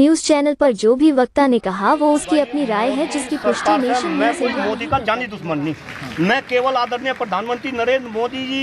News channel पर जो भी वक्ता ने कहा वो उसकी अपनी राय है, जिसकी पुष्टि नेशन मैं कोई मोदी का जानी दुश्मन नहीं, मैं केवल आदरणीय प्रधानमंत्री नरेंद्र मोदी जी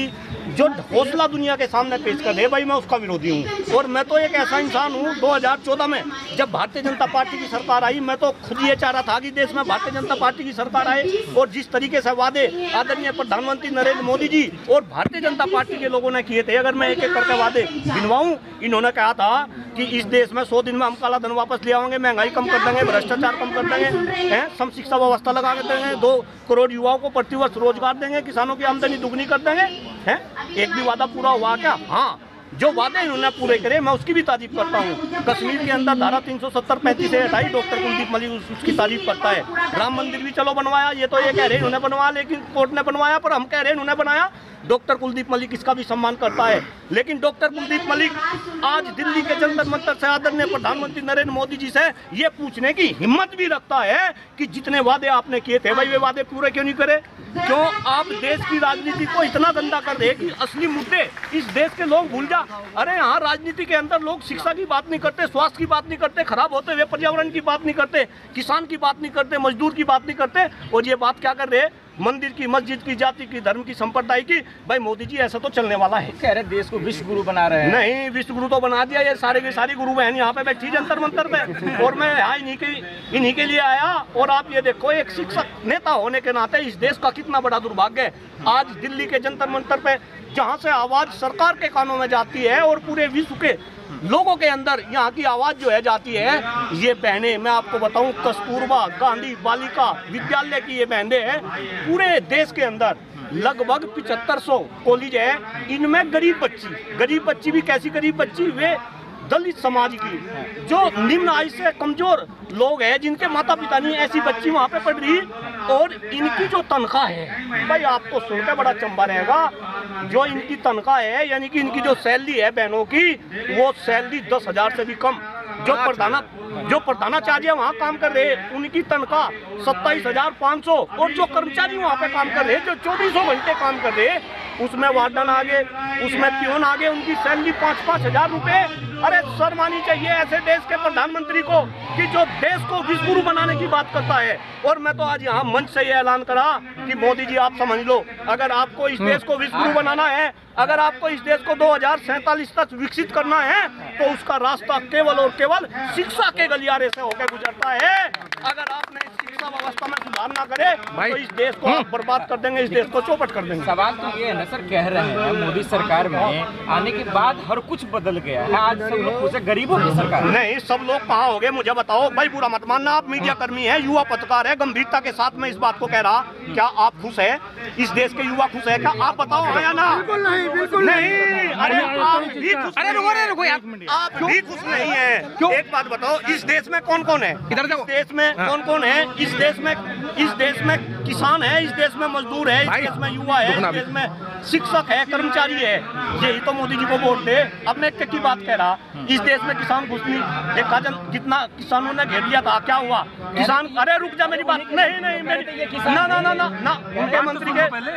जो हौसला दुनिया के सामने पेश कर रहे भाई, मैं उसका विरोधी हूँ। और मैं तो एक ऐसा इंसान हूँ, 2014 में जब भारतीय जनता पार्टी की सरकार आई, मैं तो खुद ये चाह रहा था कि देश में भारतीय जनता पार्टी की सरकार आए और जिस तरीके से वादे आदरणीय प्रधानमंत्री नरेंद्र मोदी जी और भारतीय जनता पार्टी के लोगों ने किए थे, अगर मैं एक एक करके वादे गिनवाऊं, इन्होंने कहा था कि इस देश में 100 दिन में हम काला धन वापस ले आएंगे, महंगाई कम कर देंगे, भ्रष्टाचार कम कर देंगे, सम शिक्षा व्यवस्था लगा के देंगे, 2 करोड़ युवाओं को प्रतिवर्ष रोजगार देंगे, किसानों की आमदनी दुगनी कर देंगे। हैं एक भी वादा पूरा हुआ क्या? हाँ, जो वादे इन्होंने पूरे करे मैं उसकी भी तारीफ करता हूँ। कश्मीर के अंदर धारा 370-35 से हटाई, डॉक्टर कुलदीप मलिक उसकी तारीफ करता है। राम मंदिर भी चलो बनवाया, ये तो ये कह रहे इन्होंने बनवाया, लेकिन कोर्ट ने बनवाया, पर हम कह रहे इन्होंने बनाया। डॉक्टर कुलदीप मलिक इसका भी सम्मान करता है, लेकिन डॉक्टर कुलदीप मलिक आज दिल्ली के जंतर मंतर से आदरणीय प्रधानमंत्री नरेंद्र मोदी जी से ये पूछने की हिम्मत भी रखता है कि जितने वादे आपने किए थे भाई, वे वादे पूरे क्यों नहीं करे? क्यों आप देश की राजनीति को इतना गंदा कर रहे कि असली मुद्दे इस देश के लोग भूल जा। अरे यहाँ राजनीति के अंदर लोग शिक्षा की बात नहीं करते, स्वास्थ्य की बात नहीं करते, खराब होते हुए पर्यावरण की बात नहीं करते, किसान की बात नहीं करते, मजदूर की बात नहीं करते, और ये बात क्या कर रहे? मंदिर की, मस्जिद की, जाति की, धर्म की, संप्रदाय की। भाई मोदी जी ऐसा तो चलने वाला है? कह रहे देश को विश्व गुरु बना रहे हैं। नहीं, विश्व गुरु तो बना दिया, ये सारे के सारी गुरु बहन यहाँ पे बैठी जंतर मंतर पे, और मैं यहाँ इन्हीं के लिए आया। और आप ये देखो, एक शिक्षक नेता होने के नाते इस देश का कितना बड़ा दुर्भाग्य है। आज दिल्ली के जंतर मंतर पे जहाँ से आवाज सरकार के कानों में जाती है और पूरे विश्व के लोगों के अंदर यहाँ की आवाज जो है जाती है, ये बहनें, मैं आपको बताऊं, कस्तूरबा गांधी बालिका विद्यालय की ये बहनें हैं। पूरे देश के अंदर लगभग 7500 कॉलेज है, इनमें गरीब बच्ची भी कैसी गरीब बच्ची, वे दलित समाज की, जो निम्न आय से कमजोर लोग हैं, जिनके माता पिता नहीं, ऐसी बच्ची वहाँ पे पढ़ रही। और इनकी जो तनख्वाह है भाई, आपको सुनकर बड़ा चंबा रहेगा, जो इनकी तनख्वाह है, यानी कि इनकी जो सैलरी है बहनों की, वो सैलरी 10,000 से भी कम। जो प्रधानाचार्य वहाँ काम कर रहे उनकी तनख्वाह 27,500, और जो कर्मचारी वहाँ पे काम कर रहे, जो 24 घंटे काम कर रहे, उसमें वार्डन आगे, उसमें पियोन आगे, उनकी सैलरी 5-5 हजार रुपए। अरे शर्म आनी चाहिए ऐसे देश के प्रधानमंत्री को कि जो देश को विश्व गुरु बनाने की बात करता है। और मैं तो आज यहाँ मंच से ये ऐलान करा कि मोदी जी आप समझ लो, अगर आपको इस देश को विश्व गुरु बनाना है, अगर आपको इस देश को 2047 तक विकसित करना है, तो उसका रास्ता केवल और केवल शिक्षा के गलियारे से होकर गुजरता है। अगर आपने शिक्षा व्यवस्था में सुधार ना करे तो इस देश को आप बर्बाद कर देंगे, इस देश को चौपट कर देंगे। सवाल तो ये है ना सर, कह रहे हैं मोदी सरकार में आने के बाद हर कुछ बदल गया है, आज सब लोग खुश है, गरीबों की सरकार नहीं। सब लोग कहाँ हो गए मुझे बताओ भाई, बुरा मत मानना, आप मीडिया कर्मी है, युवा पत्रकार है, गंभीरता के साथ मैं इस बात को कह रहा। क्या आप खुश है? इस देश के युवा खुश है क्या? आप बताओ हाँ या ना? बिल्कुल नहीं। अरे आप भी खुश नहीं है। एक बात बताओ, इस देश में कौन कौन है? इधर देश में कौन कौन है? इस देश में किसान है, इस देश में मजदूर है, इस देश में युवा है, इस देश में शिक्षक है, कर्मचारी है। यही तो मोदी जी को वोट दे। अब मैं की बात कह रहा, इस देश में किसान घुस नहीं, देखा जितना किसानों ने घेर दिया था, क्या हुआ? किसान, अरे रुक जा मेरी बात, नहीं मेरी ना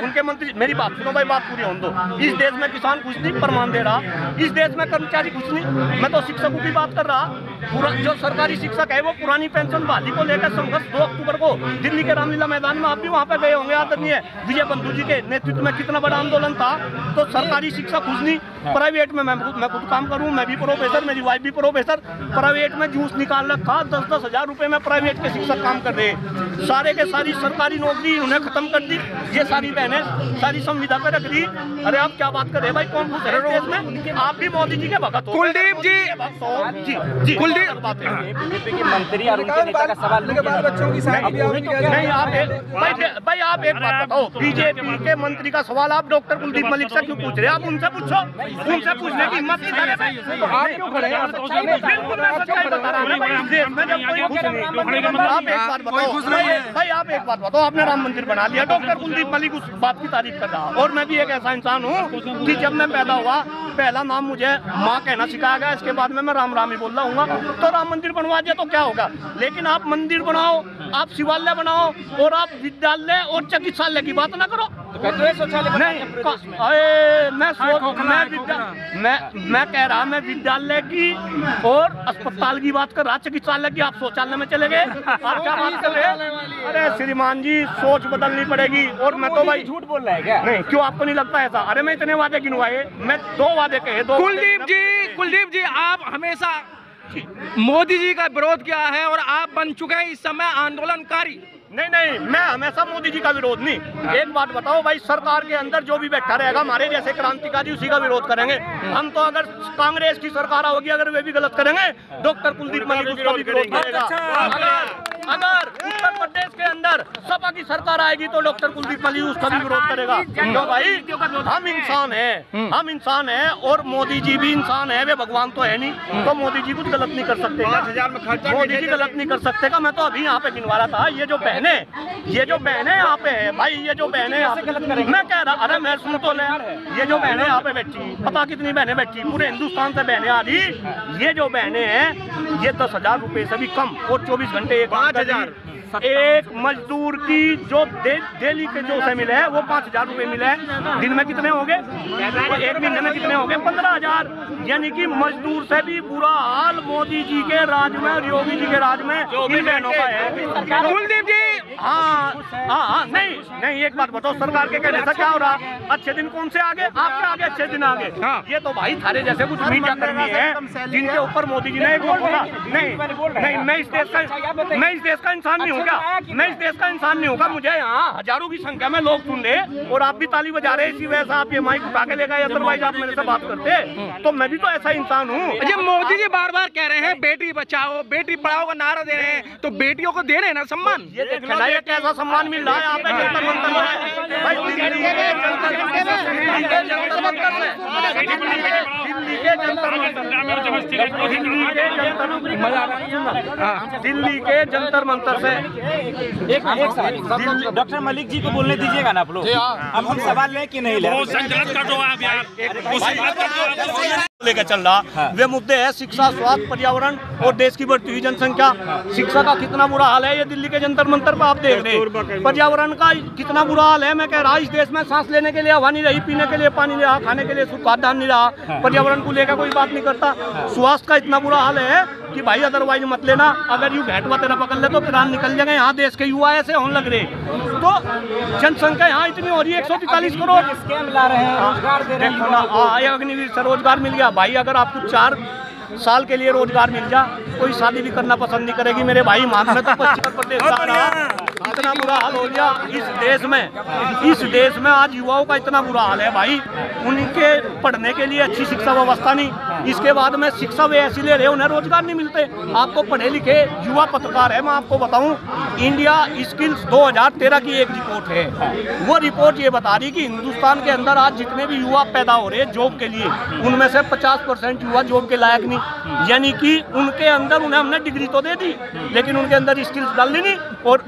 उनके मंत्री मेरी बात सुनो भाई, बात पूरी होने दो। इस देश में किसान कुछ नहीं प्रमाण दे रहा, इस देश में कर्मचारी कुछ नहीं। मैं तो शिक्षकों की बात कर रहा, पूरा जो सरकारी शिक्षक है वो पुरानी पेंशन बहाली को लेकर संघर्ष 2 अक्टूबर को दिल्ली के रामलीला मैदान में, आप भी वहाँ पे गए होंगे, आदरणीय विजय बंधु जी के नेतृत्व में कितना बड़ा आंदोलन था। तो सरकारी शिक्षा कुछ नहीं, प्राइवेट में मैं खुद काम करूँ, मैं भी प्रोफेसर, मेरी वाइफ भी प्रोफेसर, प्राइवेट में जूस निकाल रखा, 10-10 हजार रुपए में प्राइवेट के शिक्षक काम कर रहे। सारे के सारी सरकारी नौकरी उन्हें खत्म कर दी, ये सारी बहनें सारी संविदा पे रख दी। अरे आप क्या बात कर रहे हैं भाई, कौन खुश है देश में? आप भी मोदी जी के भगत हो। कुलदीप जी कुलदीप बीजेपी के मंत्री और उनके नेता का सवाल बच्चों की नहीं। आप एक बात बताओ, बीजेपी के मंत्री का सवाल आप डॉक्टर कुलदीप मलिक से क्यों पूछ रहे हैं? आप उनसे पूछो, उनसे पूछने की हिम्मत नहीं करे। आप क्यों खड़े हैं? बिल्कुल मैं सच्चाई बता रहा हूं भाई, देश में जब कोई खुश नहीं। आप एक बात बताओ भाई, आप एक बात बताओ, आपने राम मंदिर बना लिया, डॉक्टर कुलदीप मलिक उस बात की तारीफ कर रहा। और मैं भी एक ऐसा इंसान हूँ कि जब मैं पैदा हुआ, पहला नाम मुझे माँ कहना सिखाया गया, इसके बाद में मैं राम राम ही बोल रहा हूँ। तो राम मंदिर बनवा दिया तो क्या होगा? लेकिन आप मंदिर बनाओ, आप शिवालय बनाओ, और आप विद्यालय और चिकित्सालय की बात ना करो। तो कहते हैं शौचालय नहीं, मैं कह रहा मैं विद्यालय की और अस्पताल की बात कर रहा, चिकित्सालय की। आप शौचालय में चले गए, आप क्या बात कर रहे हैं? अरे श्रीमान जी, सोच बदलनी पड़ेगी। और मैं तो भाई झूठ बोल रहा है क्या? नहीं, क्यों आपको नहीं लगता ऐसा? अरे मैं इतने वादे गिनवाए, मैं 2 वादे कहे, 2। कुलदीप जी, आप हमेशा मोदी जी का विरोध किया है और आप बन चुके हैं इस समय आंदोलनकारी। नहीं, मैं हमेशा मोदी जी का विरोध नहीं। एक बात बताओ भाई, सरकार के अंदर जो भी बैठा रहेगा हमारे जैसे क्रांतिकारी उसी का विरोध करेंगे हम। तो अगर कांग्रेस की सरकार होगी, अगर वे भी गलत करेंगे, डॉक्टर कुलदीप मलिक उसका भी विरोध करेगा। अगर उत्तर प्रदेश के अंदर सपा की सरकार आएगी तो डॉक्टर कुलदीप मलिक उसका भी विरोध करेगा। क्यों भाई? हम इंसान हैं और मोदी जी भी इंसान है, वे भगवान तो है नहीं, तो मोदी जी कुछ गलत नहीं कर सकते। मोदी जी गलत नहीं कर सकते का। मैं तो अभी यहाँ पे गिनवा रहा था, ये जो बहनें यहाँ पे है भाई, ये जो बहनें मैं कह रहा, अरे मैं सुन तो ले, ये जो बहनें यहाँ पे बैठी, पता कितनी बहनें बैठी, पूरे हिंदुस्तान से बहनें आ रही। ये जो बहनें हैं, ये 10,000 रुपए से भी कम और 24 घंटे 5,000 एक मजदूर की जो डेली के जो से मिले है वो 5,000 रुपए मिले हैं। दिन में कितने हो गए? एक महीने में कितने हो गए? 15,000। यानी कि मजदूर से भी बुरा हाल मोदी जी के राज में और योगी जी के राज में इन बहनों का है। कुलदीप जी, हाँ, नहीं, एक बात बताओ, सरकार के कहने से क्या हो रहा? अच्छे दिन कौन से आगे? आपके आगे अच्छे दिन आगे। ये तो भाई थारे जैसे कुछ मीडिया कर्मी है जिनके ऊपर मोदी जी ने एक बोला। नहीं, मैं इस देश का इंसान नहीं हूँ क्या? मैं इस देश का इंसान नहीं होगा। मुझे यहाँ हजारों की संख्या में लोग सुन रहे और आप भी ताली बजा रहे, इसी वजह से आप ये माइक उठा के ले गए, अदरवाइज आप मेरे से बात करते। तो मैं भी तो ऐसा इंसान हूँ। ये मोदी जी बार-बार कह रहे हैं बेटी बचाओ बेटी पढ़ाओ का नारा दे रहे हैं, तो बेटियों को दे रहे हैं ना सम्मान। ये देखना ये कैसा सम्मान मिल रहा है यहाँ पे जंतर मंतर में भाई। दिल्ली के जंतर मंतर से एक सवाल डॉक्टर मलिक जी को बोलने दीजिएगा ना आप लोग। अब हम सवाल लें कि नहीं लें? लेकर चल रहा वे मुद्दे है शिक्षा, स्वास्थ्य, पर्यावरण और देश की बढ़ती हुई जनसंख्या। शिक्षा का कितना बुरा हाल है, ये दिल्ली के जंतर मंतर पर आप देख रहे हैं। पर्यावरण का कितना बुरा हाल है। मैं कह रहा इस देश में सांस लेने के लिए हवा नहीं रही, पीने के लिए पानी नहीं रहा, खाने के लिए खाद्यान्न नहीं रहा। पर्यावरण को लेकर कोई बात नहीं करता। स्वास्थ्य का इतना बुरा हाल है कि भाई अदरवाइज मत लेना, अगर यू घेटवा तेरा पकड़ ले तो प्राण निकल जाएंगे। यहाँ देश के युवा ऐसे होने लग रहे, तो जनसंख्या यहाँ इतनी हो रही है 143 करोड़। स्कैम ला रहे हैं, रोजगार दे रहे हैं। अग्निवीर से रोजगार मिल गया भाई। अगर आपको 4 साल के लिए रोजगार मिल जा, कोई शादी भी करना पसंद नहीं करेगी मेरे भाई। मान में तो पश्चिम प्रदेश जा रहा, इतना बुरा हाल हो गया इस देश में आज युवाओं का इतना बुरा हाल है भाई। उनके पढ़ने के लिए अच्छी शिक्षा व्यवस्था नहीं, इसके बाद में शिक्षा वे ऐसी ले रहे उन्हें रोजगार नहीं मिलते। आपको पढ़े लिखे युवा पत्रकार है, मैं आपको बताऊं, इंडिया स्किल्स 2013 की एक रिपोर्ट है। वो रिपोर्ट ये बता रही कि हिंदुस्तान के अंदर आज जितने भी युवा पैदा हो रहे हैं जॉब के लिए, उनमें से 50% युवा जॉब के लायक नहीं। यानी कि उनके अंदर उन्हें हमने डिग्री तो दे दी लेकिन उनके अंदर स्किल्स डालनी नहीं। और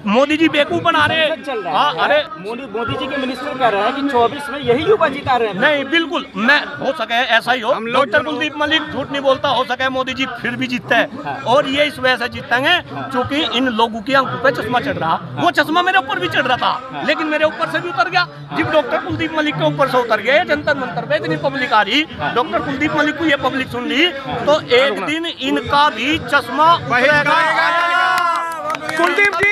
मोदी जी बेवकूफ बना रहे हैं। हाँ, अरे मोदी जी के मिनिस्टर कह रहे हैं कि 24 में यही युवा जिता रहे हैं। नहीं, बिल्कुल मैं हो सके ऐसा ही हो। डॉक्टर कुलदीप मलिक झूठ नहीं बोलता, हो सके मोदी जी फिर भी जीतते हैं। और ये इस वजह से जीतेंगे क्योंकि इन लोगों की आंखों पे चश्मा चढ़ रहा। वो चश्मा मेरे ऊपर भी चढ़ रहा था लेकिन मेरे ऊपर से भी उतर गया। जब डॉक्टर कुलदीप मलिक के ऊपर से उतर गए, जंतर मंतर पे इतनी पब्लिक आ रही, डॉक्टर कुलदीप मलिक को ये पब्लिक सुन ली, तो एक दिन इनका भी चश्मा उतरेगा। कुलदीप जी,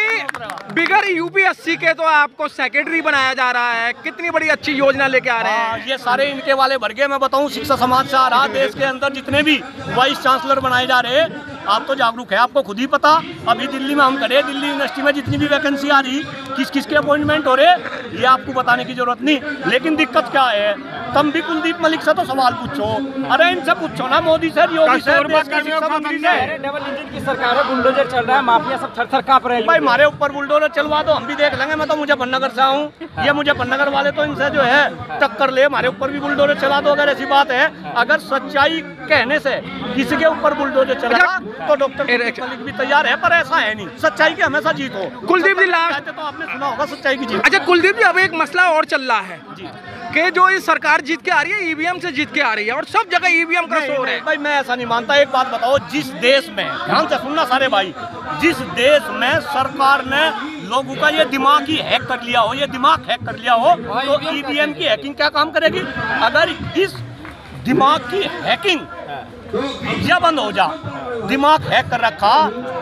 बिगर यूपीएससी के तो आपको सेक्रेटरी बनाया जा रहा है, कितनी बड़ी अच्छी योजना लेके आ रहे हैं। ये सारे इनके वाले भरगे। मैं बताऊं, शिक्षा समाज से आ रहा, देश के अंदर जितने भी वाइस चांसलर बनाए जा रहे हैं, आप तो जागरूक है, आपको खुद ही पता। अभी दिल्ली में हम खड़े, दिल्ली यूनिवर्सिटी में जितनी भी वैकेंसी आ रही, किस किस के अपॉइंटमेंट हो रहे, ये आपको बताने की जरूरत नहीं। लेकिन दिक्कत क्या है, तुम भी कुलदीप मलिक से तो सवाल पूछो, अरे इनसे पूछो ना, मोदी से, योगी से, देश की शिक्षा मंत्री से। डबल इंजन की सरकार है, बुलडोजर चल रहा है, माफिया सब थर-थर कांप रहे हैं। भाई हमारे ऊपर बुलडोजर चलवा दो, हम भी देख लेंगे। मैं तो मुजफ्फरनगर से आऊँ, ये मुजफ्फरनगर वाले तो इनसे जो है टक्कर ले, हमारे ऊपर भी बुलडोजर चला दो। अगर ऐसी बात है, अगर सच्चाई कहने से किसी के ऊपर बुलडोजर चला तो डॉक्टर मलिक भी तैयार है, पर ऐसा है नहीं। सच्चाई की हमेशा जीत हो। कुलदीप जी लास्ट तो आपने सुना होगा सच्चाई की जीत। अच्छा कुलदीप जी, अब एक मसला और चल रहा है कि जो ये सरकार जीत के आ रही है, ईवीएम से जीत के आ रही है और सब जगह ईवीएम का शोर है। भाई मैं ऐसा नहीं मानता। एक बात बताओ, जिस देश में, ध्यान से सुनना सारे भाई, जिस देश में सरकार ने लोगों का ये दिमाग ही हैक कर लिया हो, ये दिमाग हैक कर लिया हो, तो ईवीएम की हैकिंग क्या काम करेगी? अगर इस दिमाग की हैकिंग या बंद हो जा, दिमाग हैक कर रखा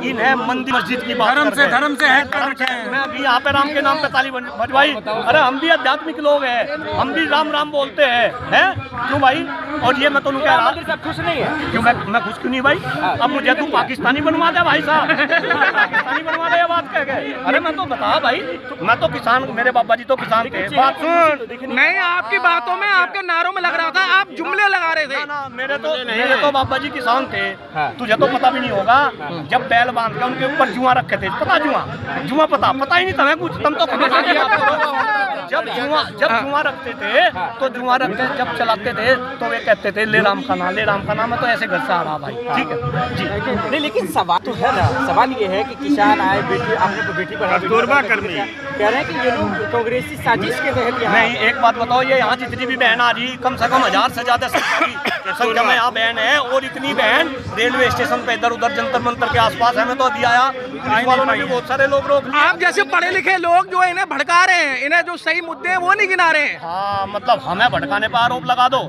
इन्हें मंदिर मस्जिद की बात धर्म से हैक कर रखे हैं। मैं अभी यहाँ पे राम के नाम पे ताली बजवाई, अरे हम भी आध्यात्मिक लोग हैं, हम भी राम राम बोलते हैं क्यों भाई? और ये मैं तो कह रहा सब खुश नहीं है क्यों? मैं खुश क्यों नहीं भाई? अब मुझे तू पाकिस्तानी बनवा दे भाई साहब, पाकिस्तानी बनवा दे, ये बात कह गए? अरे मैं तो बता भाई, मैं तो किसान, मेरे बाबा जी तो किसान थे। बात सुन, नहीं आपकी बातों में, आपके नारों में लग रहा था आप जुमले लगा रहे थे। ना मेरे तो बाबा जी किसान थे, तुझे तो पता भी नहीं होगा। जब बैल बांध के उनके ऊपर जुआ रखे थे, पता जुआ पता ही नहीं तुम्हें कुछ, तुम तो जब जुआ रखते थे तो जुआ रखते जब चलाते थे तो वे कहते थे ले राम का नाम है, तो ऐसे घर से आ रहा भाई, ठीक है जी। नहीं लेकिन सवाल तो है ना, सवाल ये है कि किसान आए, बेटी आपने तो बेटी पर करनी कह रहे हैं कि ये लोग कांग्रेसी साजिश के तहत नहीं। एक बात बताओ, ये यहाँ जितनी भी बहन आ रही, कम से कम 1000 से ज्यादा संख्या में यहाँ बहन है, और इतनी बहन रेलवे स्टेशन पे इधर उधर जंतर मंतर के आसपास है। मैं तो अभी आया, पुलिस वालों ने भी बहुत सारे लोग रोक लिए। आप जैसे पढ़े लिखे लोग जो इन्हें भड़का रहे हैं, इन्हें जो सही मुद्दे हैं वो नहीं गिना रहे हैं। हाँ, मतलब हमें भड़काने पर आरोप लगा दो,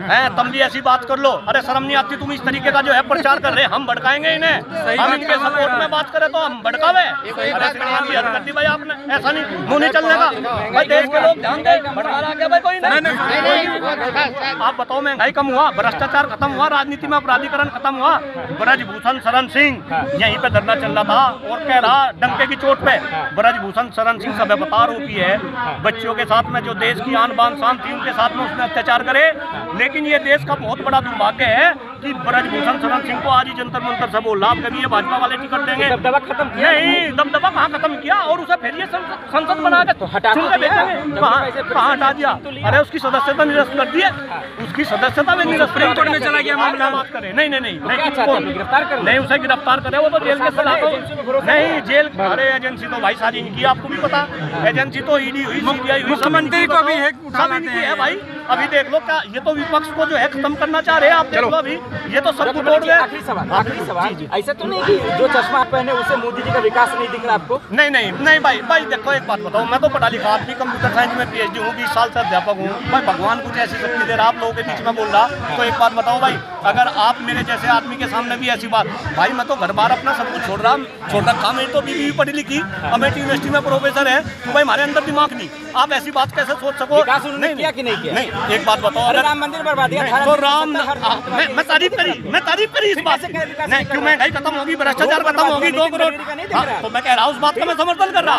हैं तुम भी ऐसी बात कर लो। अरे शर्म नहीं आती? तुम इस तरीके का जो है प्रचार कर रहे हैं, हम भड़काएंगे इन्हें, हम इनके सपोर्ट में बात करें तो हम भड़कावे? कर दी भाई आपने, ऐसा नहीं, मुँह नहीं चलने का भाई। देश के लोग ध्यान दे, भड़का रहा क्या भाई कोई नहीं? आप बताओ, महंगाई कम हुआ, भ्रष्टाचार खत्म हुआ, राजनीति में अपराधीकरण खत्म हुआ। ब्रजभूषण शरण सिंह यहीं पे धरना चल रहा था और कह रहा डंके की चोट पे, ब्रजभूषण शरण सिंह सब बता आरोपी है, बच्चियों के साथ में जो देश की आन बान शान थी उनके साथ में उसने अत्याचार करे। लेकिन ये देश का बहुत बड़ा दुर्भाग्य है कि ब्रजभूषण शरण सिंह को आज ही जंतर मंतर से बोल रहा कभी ये भाजपा वाले टिकट देंगे। दबदबा खत्म किया नहीं, दबदबा कहाँ खत्म किया? और उसे फिर ये संसद बना के तो हटा कहाँ हटा दिया? अरे उसकी सदस्यता निरस्त कर दी है, उसकी सदस्यता में निरस्त में चला गया मामला। बात करें नहीं गिरफ्तार कर नहीं, उसे गिरफ्तार करे, वो तो जेल के सलाह नहीं जेल। अरे एजेंसी तो भाई सारी इनकी, आपको भी पता, एजेंसी तो ईडी हुई, सीबीआई हुई, मुख्यमंत्री को भी है भाई। अभी देख लो क्या, ये तो विपक्ष को जो है खत्म करना चाह रहे हैं। आप देख लो अभी ये तो सब तोड़ गए। आखिरी सवाल ऐसा तो नहीं कि जो चश्मा आप पहने उसे मोदी जी का विकास नहीं दिख रहा आपको? नहीं भाई देखो, एक बात बताओ, मैं तो पढ़ा लिखा आदमी, कंप्यूटर साइंस में PhD हूँ, 20 साल से अध्यापक हूँ भाई। भगवान कुछ ऐसी शक्ति दे रहा, आप लोगों के बीच में बोल रहा, तो एक बात बताओ भाई, अगर आप मेरे जैसे आदमी के सामने भी ऐसी बात, भाई मैं तो घर बार अपना सब कुछ छोड़ रखा, मेरी तो बीवी पढ़ी लिखी, अमेठी यूनिवर्सिटी में प्रोफेसर है, तो भाई हमारे अंदर दिमाग नहीं, आप ऐसी बात कैसे सोच सको? नहीं किया कि नहीं किया? नहीं, एक बात बताओ, अगर राम मंदिर बर्बाद किया तो राम, मैं तारीफ करी इस बात की, नहीं क्यों? महंगाई खत्म होगी, भ्रष्टाचार खत्म होगी, 2 करोड़, तो मैं कह रहा हूँ उस बात का मैं समर्थन कर रहा।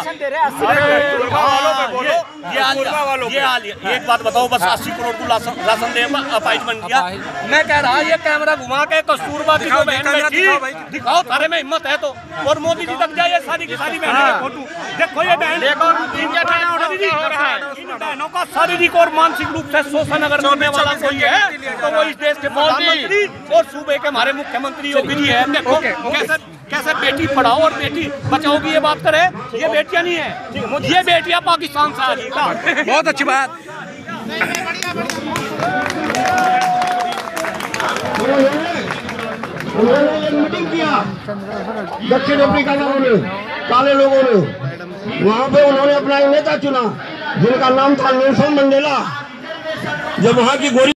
ये एक बात बताओ, बस 80 करोड़ को राशन दे अपाइज बन गया। मैं कह रहा ये कैमरा घुमा के कस्तूरबा की जो बहन बैठी, दिखाओ थारे में हिम्मत है तो, और मोदी जी तक जाए सारी की सारी बहनों के फोटो देखो। ये बहन बहनों का शारीरिक और मानसिक रूप से शोषण अगर करने वाला कोई है तो वो इस देश के प्रधानमंत्री और सूबे के हमारे मुख्यमंत्री योगी जी है। देखो कैसे बेटी पढ़ाओ और बेटी बचाओ की ये बात करे, ये बेटियां नहीं है, ये बेटियां पाकिस्तान से आ रही। बहुत अच्छी बात। उन्होंने मीटिंग किया दक्षिण अफ्रीका में, काले लोगों ने, वहाँ पे उन्होंने अपना एक नेता चुना जिनका नाम था नेल्सन मंडेला। जब वहाँ की गोरी